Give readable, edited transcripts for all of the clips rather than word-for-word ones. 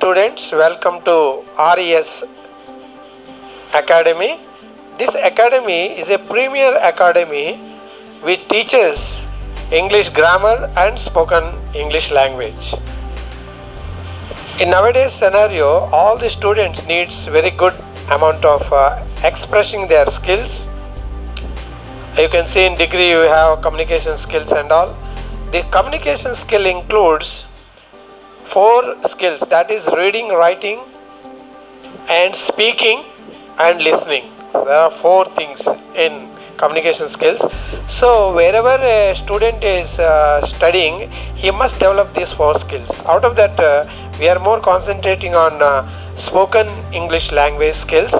students, welcome to RES Academy. This academy is a premier academy which teaches English grammar and spoken English language. In nowadays scenario, all the students needs very good amount of expressing their skills. You can see in degree you have communication skills and all. The communication skill includes 4 skills, that is reading, writing and speaking and listening. There are 4 things in communication skills. So wherever a student is studying, he must develop these 4 skills. Out of that we are more concentrating on spoken English language skills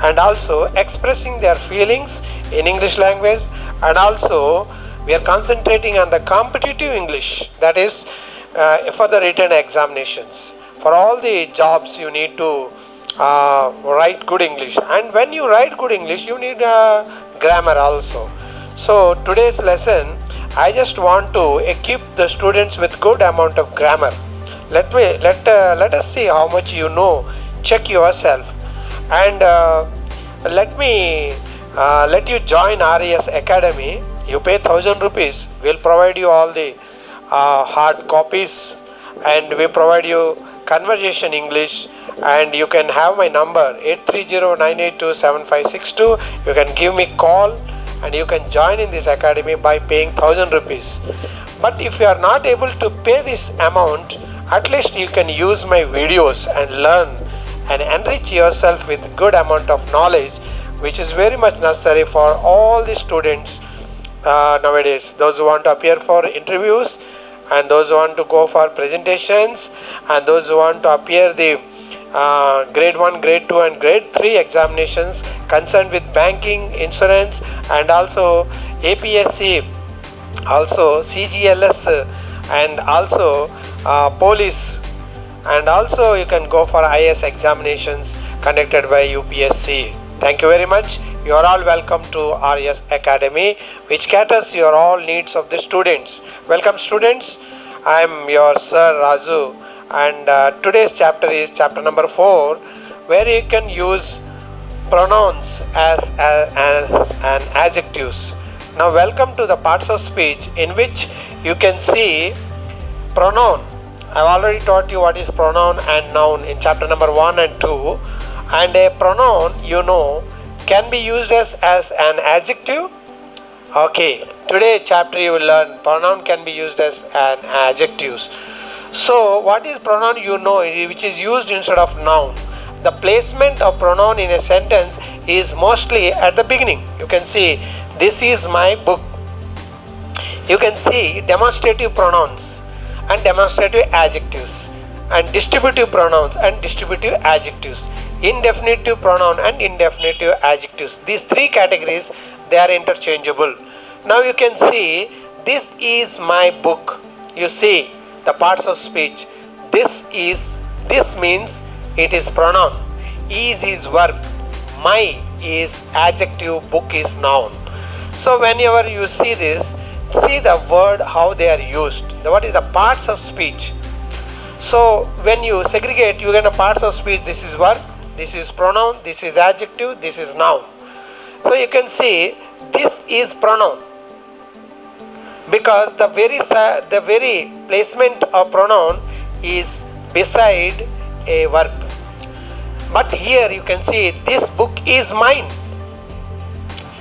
and also expressing their feelings in English language, and also we are concentrating on the competitive English, that is for the written examinations. For all the jobs you need to write good English, and when you write good English you need grammar also. So today's lesson I just want to equip the students with good amount of grammar. Let us see how much you know. Check yourself and let you join RES Academy. You pay 1,000 rupees. We'll provide you all the hard copies, and we provide you conversation English, and you can have my number 8309827562. You can give me call and you can join in this academy by paying 1,000 rupees. But if you are not able to pay this amount, at least you can use my videos and learn and enrich yourself with good amount of knowledge, which is very much necessary for all the students nowadays. Those who want to appear for interviews, and those who want to go for presentations, and those who want to appear the grade 1, grade 2 and grade 3 examinations concerned with banking, insurance and also APSC, also CGLS and also police, and also you can go for IS examinations conducted by UPSC. Thank you very much. You are all welcome to RES Academy, which caters your all needs of the students. Welcome students. I am your Sir Razu, and today's chapter is chapter number 4, where you can use pronouns as an adjectives. Now welcome to the parts of speech in which you can see pronoun. I have already taught you what is pronoun and noun in chapter number 1 and 2, and a pronoun can be used as an adjective. Okay, today chapter you will learn pronoun can be used as an adjectives. So what is pronoun, which is used instead of noun. The placement of pronoun in a sentence is mostly at the beginning. You can see this is my book. You can see demonstrative pronouns and demonstrative adjectives, and distributive pronouns and distributive adjectives, indefinitive pronoun and indefinitive adjectives. These 3 categories, they are interchangeable. Now you can see this is my book. You see the parts of speech. This means it is pronoun. Is verb. My is adjective. Book is noun. So whenever you see this, see the word how they are used. What is the parts of speech? So when you segregate, you get a parts of speech. This is verb, this is pronoun, this is adjective, this is noun. So you can see this is pronoun, because the very placement of pronoun is beside a verb. But here you can see this book is mine.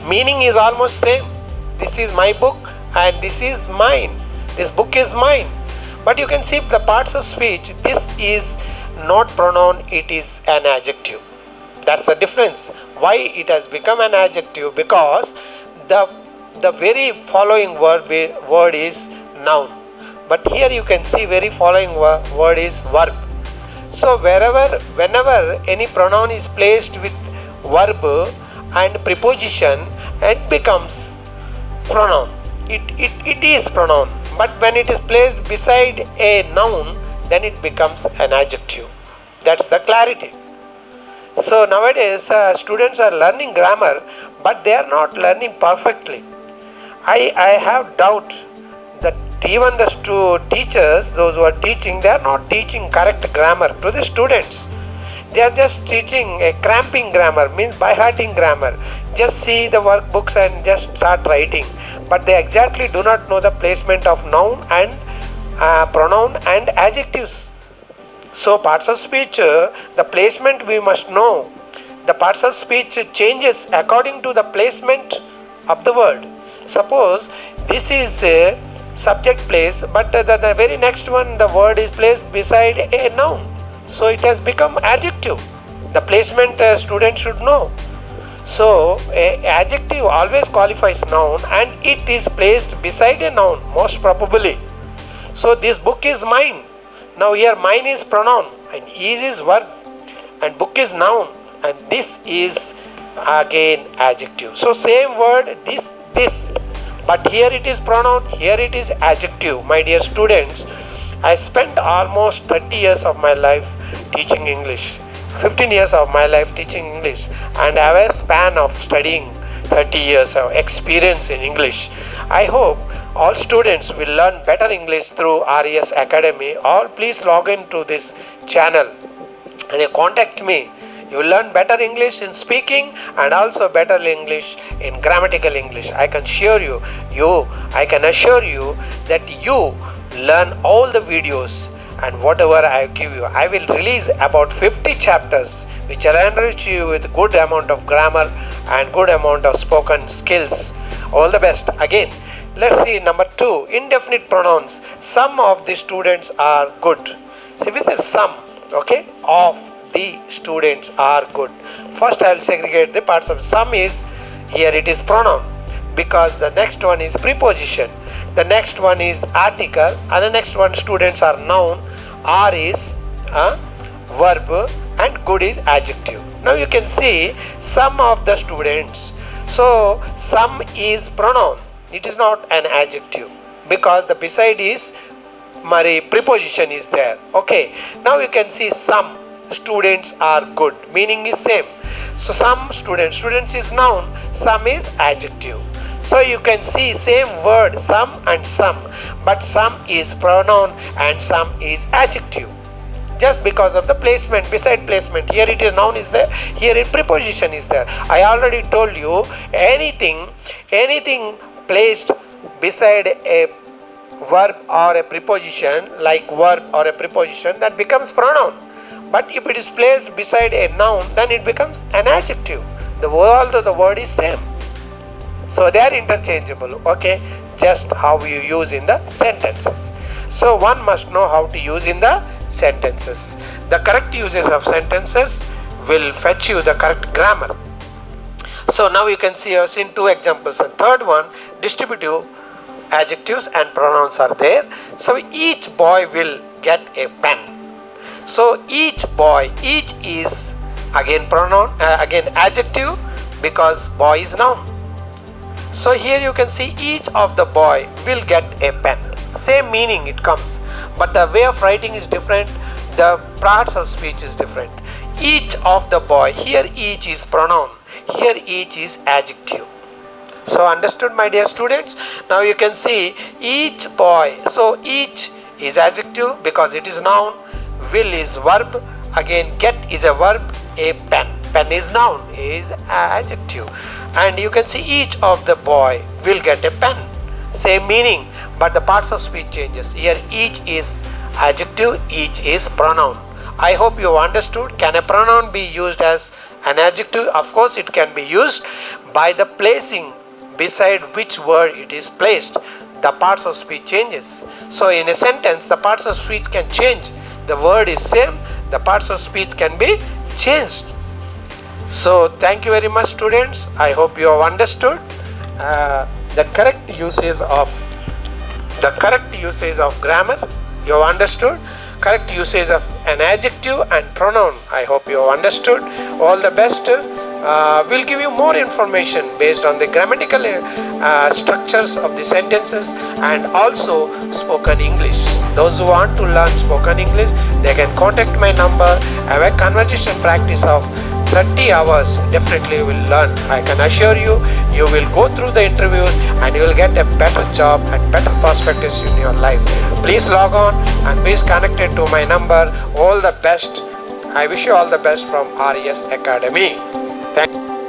Meaning is almost same. This is my book and this is mine. This book is mine. But you can see the parts of speech. This is not pronoun, it is an adjective. That's the difference. Why it has become an adjective? Because the very following word is noun. But here you can see very following word is verb. So whenever any pronoun is placed with verb and preposition, it becomes pronoun. It is pronoun. But when it is placed beside a noun, then it becomes an adjective. That's the clarity. So nowadays students are learning grammar, but they are not learning perfectly. I have doubt that even the teachers, those who are teaching, they are not teaching correct grammar to the students. They are just teaching a cramping grammar, means by hearting grammar. Just see the workbooks and just start writing. But they exactly do not know the placement of noun and pronoun and adjectives. So parts of speech, the placement we must know. The parts of speech changes according to the placement of the word. Suppose this is a subject place, but the very next one the word is placed beside a noun. So it has become adjective. The placement student should know. So a adjective always qualifies noun and it is placed beside a noun most probably. So this book is mine. Now here mine is pronoun and is verb and book is noun and this is again adjective. So same word this. But here it is pronoun, here it is adjective. My dear students, I spent almost 30 years of my life teaching English. 15 years of my life teaching English and I have a span of studying 30 years of experience in English. I hope all students will learn better English through RES Academy. All please log into this channel and you contact me. You will learn better English in speaking and also better English in grammatical English. I can assure you that you learn all the videos and whatever I give you. I will release about 50 chapters which will enrich you with good amount of grammar and good amount of spoken skills. All the best. Again, let's see number 2, indefinite pronouns. Some of the students are good. See, with some, okay, of the students are good. First I will segregate the parts of some is, here it is pronoun because the next one is preposition, the next one is article and the next one students are noun, are is verb and good is adjective. Now you can see some of the students. So some is pronoun, it is not an adjective because the beside is preposition is there. Okay, now you can see some students are good, meaning is same. So some students is noun, some is adjective. So you can see same word some and some, but some is pronoun and some is adjective. Just because of the placement, beside placement, here it is noun is there, here it preposition is there. I already told you anything placed beside a verb or a preposition, like verb or a preposition, that becomes pronoun. But if it is placed beside a noun, then it becomes an adjective. Although the word is same. So they are interchangeable, okay? Just how you use in the sentences. So one must know how to use in the sentences. The correct uses of sentences will fetch you the correct grammar. So now you can see I've seen 2 examples. And third one, distributive adjectives and pronouns are there. So each boy will get a pen. So each boy, each is again pronoun, again adjective because boy is noun. So here you can see each of the boy will get a pen. Same meaning it comes, but the way of writing is different, the parts of speech is different. Each of the boy, here each is pronoun, here each is adjective. So understood, my dear students? Now you can see each boy, so each is adjective because it is noun, will is verb, again get is a verb, a pen is noun, is adjective. And you can see each of the boy will get a pen, same meaning, but the parts of speech changes. Here each is adjective, each is pronoun. I hope you understood. Can a pronoun be used as an adjective? Of course it can be used by the placing beside which word it is placed. The parts of speech changes. So in a sentence the parts of speech can change. The word is same, the parts of speech can be changed. So thank you very much, students. I hope you have understood the correct usage of grammar. You have understood correct usage of an adjective and pronoun. I hope you have understood. All the best. We'll give you more information based on the grammatical structures of the sentences and also spoken English. Those who want to learn spoken English, they can contact my number. I have a conversation practice of 30 hours, definitely you will learn. I can assure you, you will go through the interviews and you will get a better job and better perspectives in your life. Please log on and please connected to my number. All the best. I wish you all the best from RES Academy. Thank you.